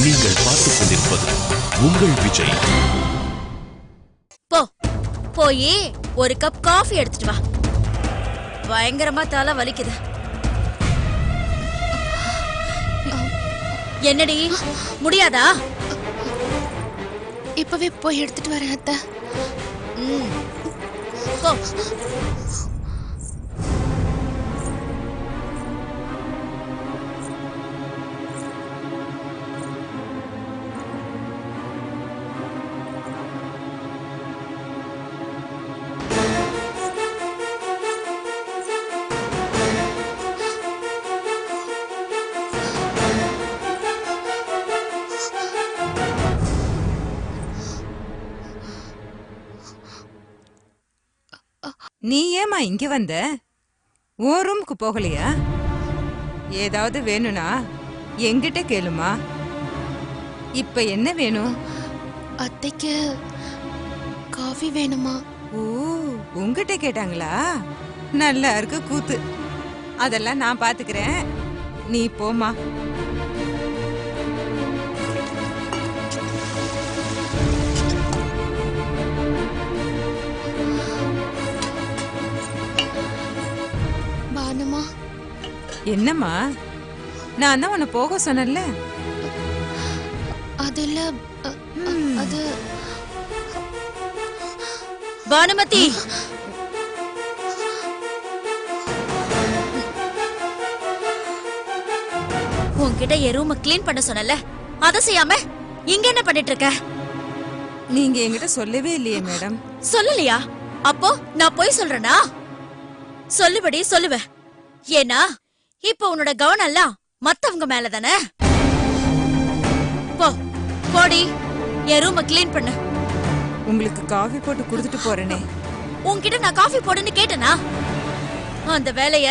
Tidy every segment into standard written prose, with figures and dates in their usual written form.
நீங்கள் பார்த்துக் கொண்டிருப்பது உங்கள் விஜய். போய் ஒரு கப் காஃபி எடுத்துட்டு வா. பயங்கரமா தலை வலிக்குது. என்னடி முடியாதா? இப்பவே போய் எடுத்துட்டு வரேன் அத்தை. போ. நீ ஏமா இங்க வந்த? ஓ ரூமுக்கு போகலையா? ஏதாவது வேணும்னா என்கிட்ட கேளுமா. இப்ப என்ன வேணும்? அத்தைக்கு காஃபி வேணுமா? ஓ, உங்ககிட்ட கேட்டாங்களா? நல்லா இருக்கு கூத்து. அதெல்லாம் நான் பாத்துக்கிறேன், நீ போமா. என்னம்மா, நான் தான் உன்னை போக சொன்னேன்ல. அது இல்ல, அது பானுமதி, உன்கிட்ட என் ரூம கிளீன் பண்ண சொன்னல, அத செய்யாம இங்க என்ன பண்ணிட்டு இருக்க? நீங்க என்கிட்ட சொல்லவே இல்லையே மேடம். சொல்லலையா? அப்போ நான் போய் சொல்றேனா? சொல்லுபடி சொல்லுவேன். ஏன்னா இப்ப உன்னோட கவனம் எல்லாம் மத்தவங்க மேலதானே. போ, போடி, என் ரூம கிளீன் பண்ணு. உங்களுக்கு காஃபி போட்டு குடுத்துட்டு போறேனே. உன்கிட்ட நான் காஃபி போடுன்னு கேட்டனா? அந்த வேலைய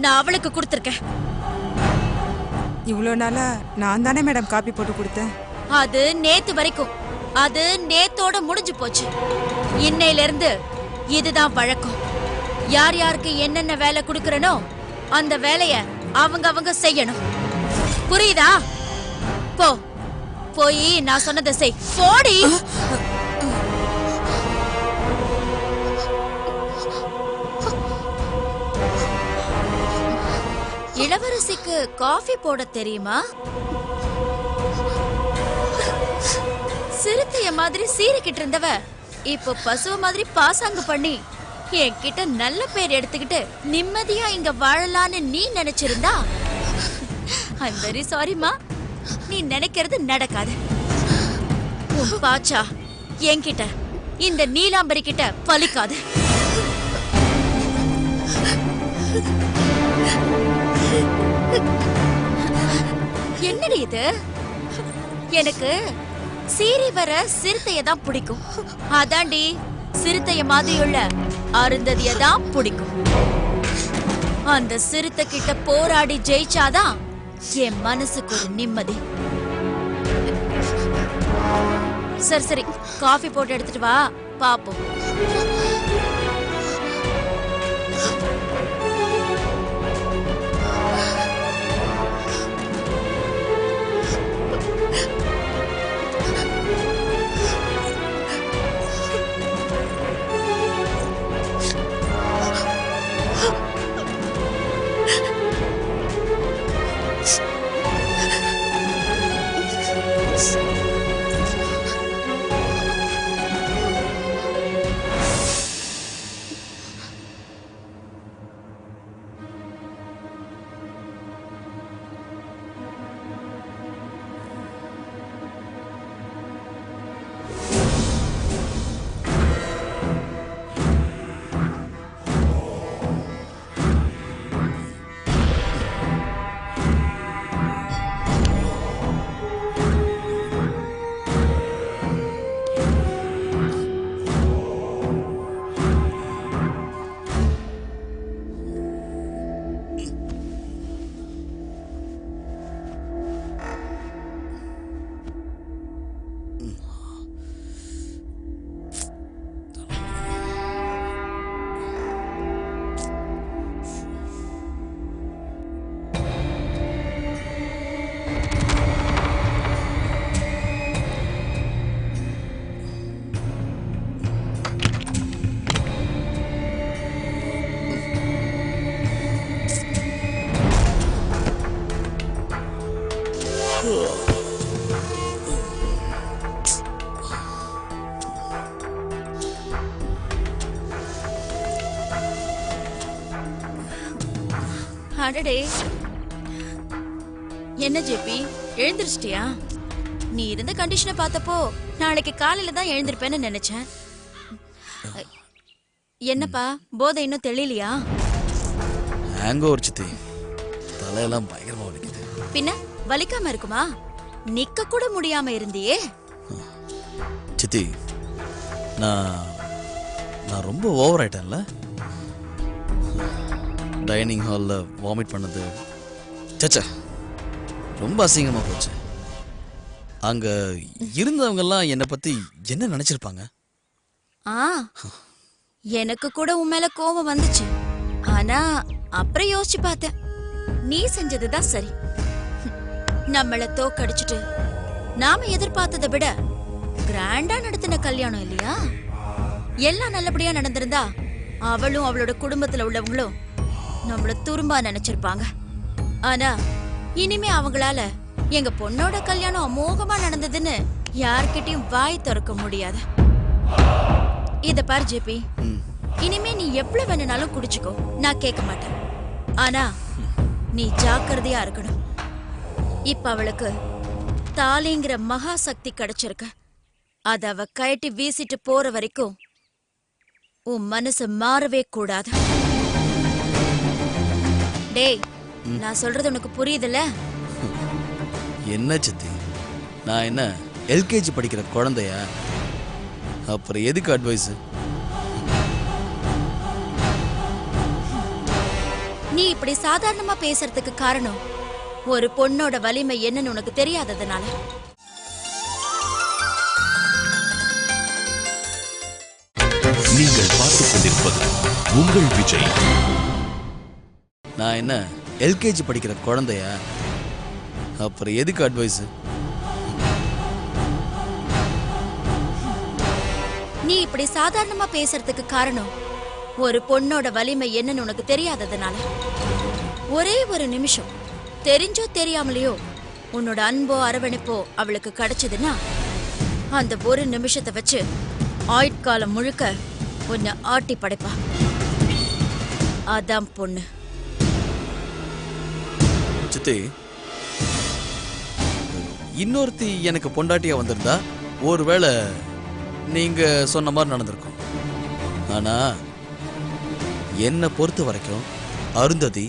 நான் அவளுக்கு கொடுத்திருக்கேன். இவ்வளவு நாளா நான் தானே மேடம் காபி போட்டு கொடுத்தேன். அது நேத்து வரைக்கும். அது நேத்தோட முடிஞ்சு போச்சு. இன்னையில இருந்து இதுதான் வழக்கம். யார் யாருக்கு என்னென்ன வேலை கொடுக்கறனோ அந்த வேலைய அவங்க செய்யணும். புரியுதா? போ, போய் நான் சொன்னதை செய். போடி. இளவரசிக்கு காஃபி போட தெரியுமா? சிறுத்தைய மாதிரி சீறிக்கிட்டு இருந்தவ இப்போ பசுவ மாதிரி பாசாங்கு பண்ணி என்கிட்ட நல்ல பேர் எடுத்துக்கிட்டு நிம்மதியா இங்க வாழலான்னு நீ நினைச்சிருந்தா, ஐம் வெரி சாரிமா, நீ நினைக்கிறது நடக்காது. உன் பாச்சா என்கிட்ட, இந்த நீலாம்பரி கிட்ட பலிக்காது. என்னடி இது? எனக்கு சீறி வர சிறுத்தைய தான் பிடிக்கும். அதாண்டி, சிறுத்தைய மாதிரியுள்ள அருந்ததிய தான் பிடிக்கும். அந்த சிறுத்தை கிட்ட போராடி ஜெயிச்சாதான் என் மனசுக்கு ஒரு நிம்மதி. சரி சரி, காஃபி போட்டு எடுத்துட்டு வா, பாப்போம். அடடே, என்ன ஜேபி, எழுந்திருச்சிட்டியா? நீ இருந்த கண்டிஷனை பார்த்தப்போ நாளைக்கு காலையில தான் எழுந்திருப்பேன்னு நினைச்சேன். என்னப்பா, போதை இன்னும் தெளியலையா? ஹேங்கோவர் சித்தி, தலையெல்லாம் பயங்கரமா வலிக்குது. பின்ன வலிக்காம இருக்குமா? நிக்க கூட முடியாம இருந்தியே. சித்தி, நான் ரொம்ப ஓவர் ஆயிட்டேன்ல. டைனிங் ஹாலில் வாமிட் பண்ணது சச்சா ரொம்ப அசிங்கமாக போச்சு. அங்கே இருந்தவங்கெல்லாம் என்னை பற்றி என்ன நினச்சிருப்பாங்க? எனக்கு கூட உன் மேல கோபம் வந்துச்சு. ஆனா அப்புறம் யோசிச்சு பார்த்தேன், நீ செஞ்சதுதான் சரி. நம்மள தோக்கடிச்சிட்டு நாம எதிர்பார்த்ததை விட கிராண்டா நடத்தின கல்யாணம் இல்லையா? எல்லாம் நல்லபடியா நடந்திருந்தா அவளும் அவளோட குடும்பத்துல உள்ளவங்களும் நம்மள துரும்பா நினைச்சிருப்பாங்க. ஆனா இனிமே அவங்களால எங்க பொண்ணோட கல்யாணம் அமோகமா நடந்ததுன்னு யார்கிட்டயும் வாய் திறக்க முடியாது. இத பாரு ஜேபி, இனிமே நீ எவ்வளவு வேணும்னாலும் குடிச்சுக்கோ, நான் கேட்க மாட்டேன். ஆனா நீ ஜாக்கிரதையா இருக்கணும். இப்ப அவளுக்கு தாலிங்கிற மகா சக்தி கிடைச்சிருக்கு. அத அவ கயட்டி வீசிட்டு போற வரைக்கும் உன் மனசு மாறவே கூடாது. டேய், நான் சொல்றது உனக்கு புரியுதுல்ல? என்ன சித்தி, நான் என்ன எல்கேஜி படிக்கிற குழந்தையா? அப்புறம் எதுக்கு அட்வைஸ்? நீ இப்படி சாதாரணமா பேசுறதுக்கு காரணம் ஒரு பொண்ணோட வலிமை என்னன்னு உனக்கு தெரியாததுனால. நீங்கள் பார்த்துக் கொண்டிருப்பது உங்கள் விஜய். நான் என்ன எல்கேஜி படிக்கிற குழந்தையா? அப்புறம் எதுக்கு அட்வைஸ்? நீ இப்படி சாதாரணமா பேசுறதுக்கு காரணம் ஒரு பொண்ணோட வலிமை என்னன்னு உனக்கு தெரியாததுனால. ஒரே ஒரு நிமிஷம் தெரிஞ்சோ தெரியாமலையோ உன்னோட அன்போ அரவணைப்போ அவளுக்கு கிடைச்சதுன்னா அந்த ஒரு நிமிஷத்தை வச்சு ஆயுட்காலம் முழுக்க உன்னை ஆட்டி படைப்பா. அதான் பொண்ணு. சித்தி, இன்னொருத்தி எனக்கு பொண்டாட்டியா வந்திருந்தா ஒருவேளை நீங்க சொன்ன மாதிரி நடந்திருக்கும். ஆனா என்னை பொறுத்த வரைக்கும் அருந்ததி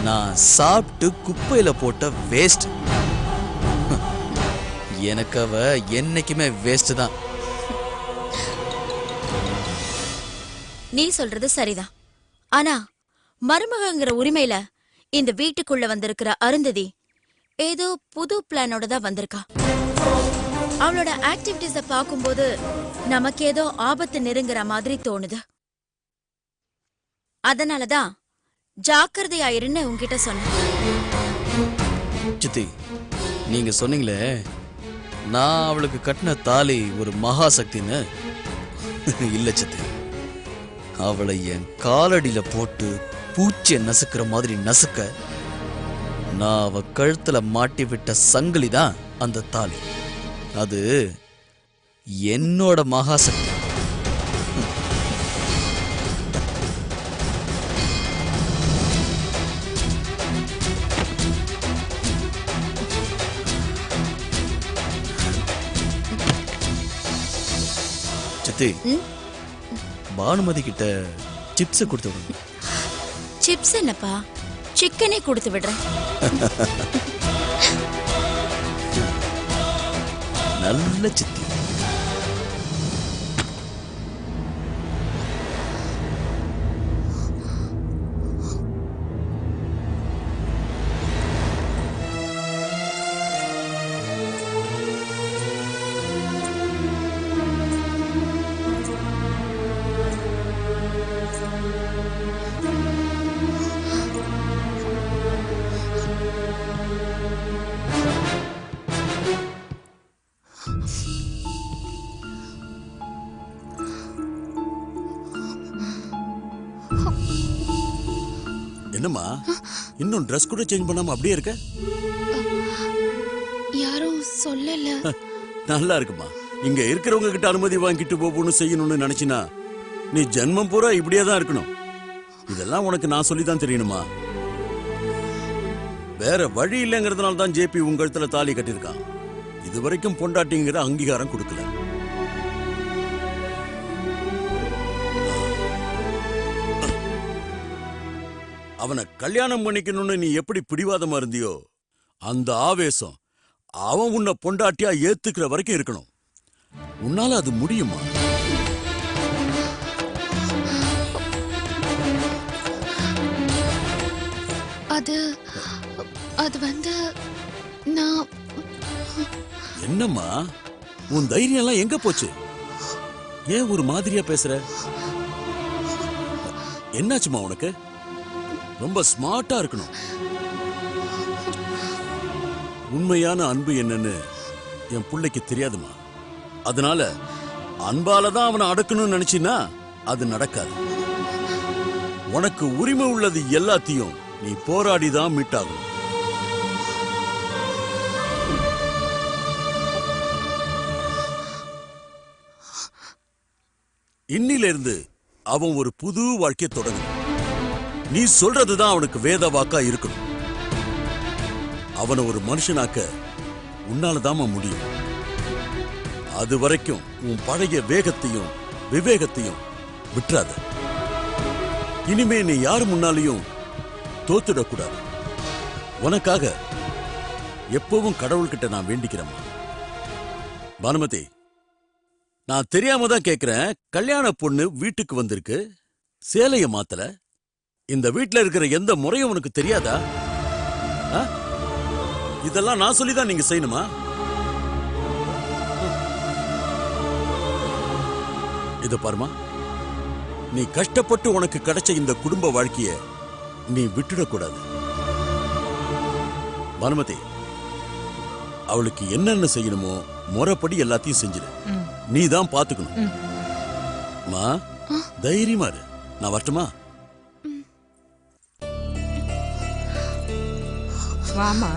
நான் சாப்பிட்டு குப்பையில போட்ட வேஸ்ட். எனக்கு அவ என்னைக்குமே வேஸ்ட் தான். நீ சொல்றது சரிதான். ஆனா மருமகங்கிற உரிமையில இந்த வீட்டுக்குள்ள வந்திருக்கிற அருந்ததி ஏதோ புது பிளானோட தான் வந்திருக்கா. அவளோட ஆக்டிவிட்டிஸ பார்க்கும்போது நமக்கு ஏதோ ஆபத்து நெருங்குற மாதிரி தோணுது. அதனாலதான் ஜாக்கிரதையாயிருன்னு உன்கிட்ட சொன்னேன். சித்தி, நீங்க சொன்னீங்களே நான் அவளுக்கு கட்டின தாலி ஒரு மகாசக்தின்னு. இல்ல சித்தி, அவளை என் காலடியில போட்டு பூச்சியை நசுக்கிற மாதிரி நசுக்க நான் அவ கழுத்துல மாட்டி விட்ட சங்கிலி தான் அந்த தாலி. அது என்னோட மகாசக்தி. சித்தி, பானுமதி கிட்ட சிப்ஸ் கொடுத்து விடுங்க. சிப்ஸ் என்னப்பா, சிக்கனே கொடுத்து விடுறேன். நல்ல சித்தி. என்னம்மா, இன்னும் ட்ரெஸ் கூட சேஞ்ச் பண்ணாம அப்படியே இருக்க? யாரும் சொல்லல. நல்லா இருக்குமா. இங்க இருக்கிறவங்க கிட்ட அனுமதி வாங்கிட்டு போகணும்னு செய்யணும்னு நினைச்சினா நீ ஜென்மம் பூரா இப்படியே தான் இருக்கணும். இதெல்லாம் உனக்கு நான் சொல்லிதான் தெரியணுமா? வேற வழி இல்லைங்கிறதுனால தான் ஜேபி உங்க இடத்துல தாலி கட்டியிருக்கான். இதுவரைக்கும் பொண்டாட்டிங்கிற அங்கீகாரம் கொடுக்கல. அவனை கல்யாணம் பண்ணிக்கணும்னு நீ எப்படி பிடிவாதமா இருந்தியோ அந்த ஆவேசம் அவன் உன்னை பொண்டாட்டியா ஏத்துக்கிற வரைக்கும் இருக்கணும். உன்னால அது முடியுமா? அது வந்து நான். என்னம்மா உன் தைரியம் எல்லாம் எங்க போச்சு? ஏன் ஒரு மாதிரியா பேசுற? என்னாச்சுமா உனக்கு? ரொம்ப ஸ்மார்ட்டா இருக்கணும். உண்மையான அன்பு என்னன்னு என் பிள்ளைக்கு தெரியாதுமா. அதனால அன்பால தான் அவனை அடக்கணும்னு நினைச்சினா அது நடக்காது. உனக்கு உரிமை உள்ளது எல்லாத்தையும் நீ போராடிதான் மீட்டாகும். இன்னிலிருந்து அவன் ஒரு புது வாழ்க்கையை தொடங்கணும். நீ சொல்றதுதான் அவனுக்கு வேத வாக்கா இருக்கணும். அவனை ஒரு மனுஷனாக்க உன்னாலதாமா முடியும். அது வரைக்கும் உன் பழைய வேகத்தையும் விவேகத்தையும் விட்டுறாத. இனிமே நீ யாரு முன்னாலையும் தோத்துடக்கூடாது. உனக்காக எப்பவும் கடவுள்கிட்ட நான் வேண்டிக்கிறேன். பானுமதி, நான் தெரியாம தான் கேக்குறேன். கல்யாண பொண்ணு வீட்டுக்கு வந்திருக்கு, சேலைய மாத்தல. இந்த வீட்டுல இருக்கிற எந்த முறையும் உனக்கு தெரியாதா? இதெல்லாம் நான் சொல்லிதான் நீங்க செய்யணுமா? இத பாருமா, நீ கஷ்டப்பட்டு உனக்கு கிடைச்ச இந்த குடும்ப வாழ்க்கைய நீ விட்டுடக்கூடாது. பானுமதி, அவளுக்கு என்னென்ன செய்யணுமோ முறைப்படி எல்லாத்தையும் செஞ்சிரு. நீ தான் பாத்துக்கணும். தைரியமா இரு. நான் வரட்டுமா? வாமா.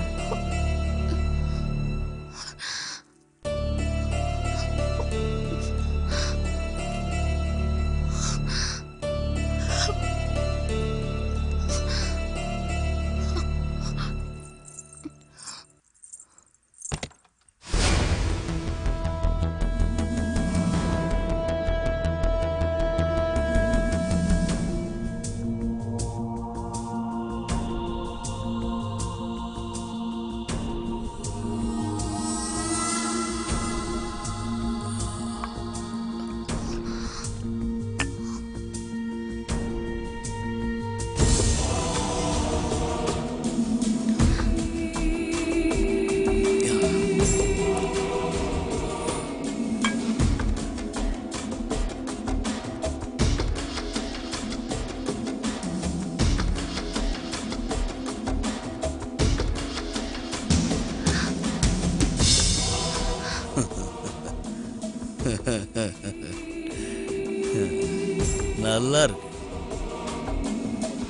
நல்லா இருக்கு.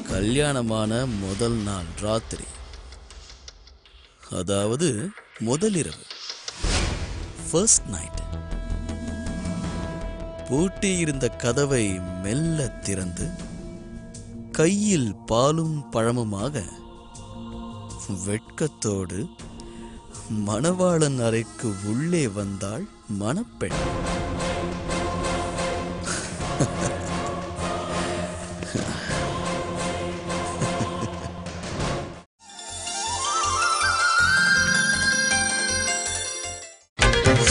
கல்யாணமான முதல் நாள் ராத்திரி, அதாவது முதலிரவு, ஃபர்ஸ்ட் நைட். பூட்டி இருந்த கதவை மெல்ல திறந்து கையில் பாலும் பழமுமாக வெட்கத்தோடு மணவாளன் அறைக்கு உள்ளே வந்தாள் மணப்பெண்.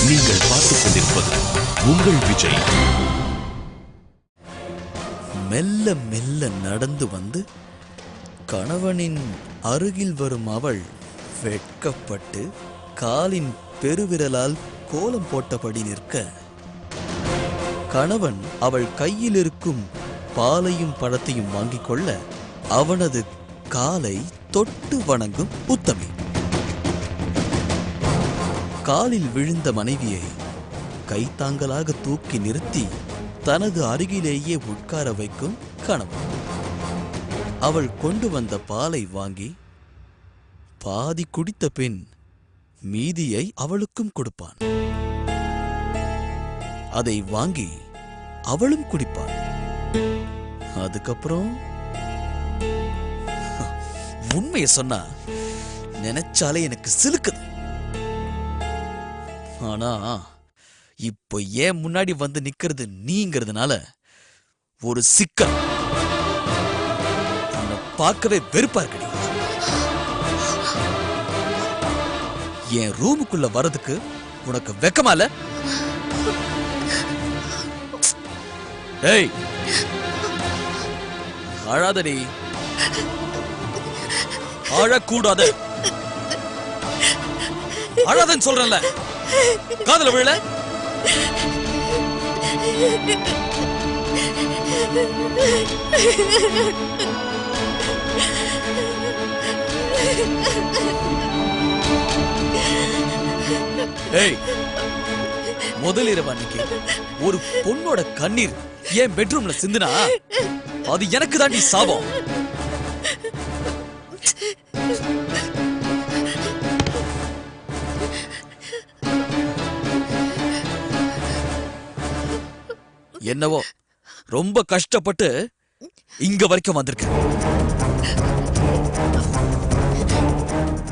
நீங்கள் பார்த்துக் கொண்டிருப்பது உங்கள் விஜய். மெல்ல மெல்ல நடந்து வந்து கணவனின் அருகில் வரும் அவள் வெட்கப்பட்டு காலின் பெருவிரலால் கோலம் போட்டபடி நிற்க, கணவன் அவள் கையில் இருக்கும் பாலையும் பழத்தையும் வாங்கிக் கொள்ள அவனது காலை தொட்டு வணங்கும் உத்தமி. காலில் விழுந்த மனைவியை கைத்தாங்கலாக தூக்கி நிறுத்தி தனது அருகிலேயே உட்கார வைக்கும் கணவன். அவள் கொண்டு வந்த பாலை வாங்கி பாதி குடித்த பின் மீதியை அவளுக்கும் கொடுப்பான். அதை வாங்கி அவளும் குடிப்பாள். அதுக்கப்புறம் உண்மையை சொன்னா நினைச்சாலே எனக்கு சிலுக்குது. ஆனா இப்போ ஏன் முன்னாடி வந்து நிக்கிறது நீங்கிறதுனால ஒரு சிக்கல். உன்னை பார்க்கவே வெறுப்பா இருக்கடி. என் ரூமுக்குள்ள வர்றதுக்கு உனக்கு வெக்கமா இல்ல? ஏய், அழாதடி. அழக்கூடாது. அழாதன்னு சொல்றேன்ல, காதுல விழல. ஏய், முதலிரவு அன்னைக்கு ஒரு பொண்ணோட கண்ணீர் என் பெட்ரூம்ல சிந்துனா அது எனக்கு தாண்டி சாபம். என்னவோ ரொம்ப கஷ்டப்பட்டு இங்க வரைக்கும் வந்திருக்கேன்.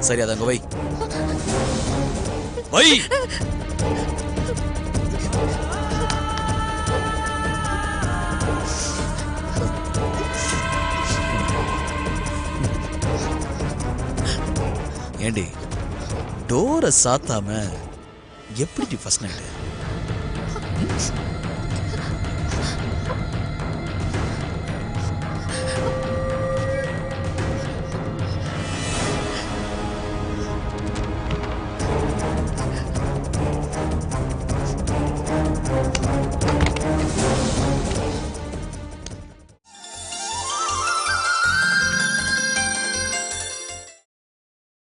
சரி, அதங்க வை வை. ஏண்டி, டோரை சாத்தாம எப்படி ஃபர்ஸ்ட் நைட்?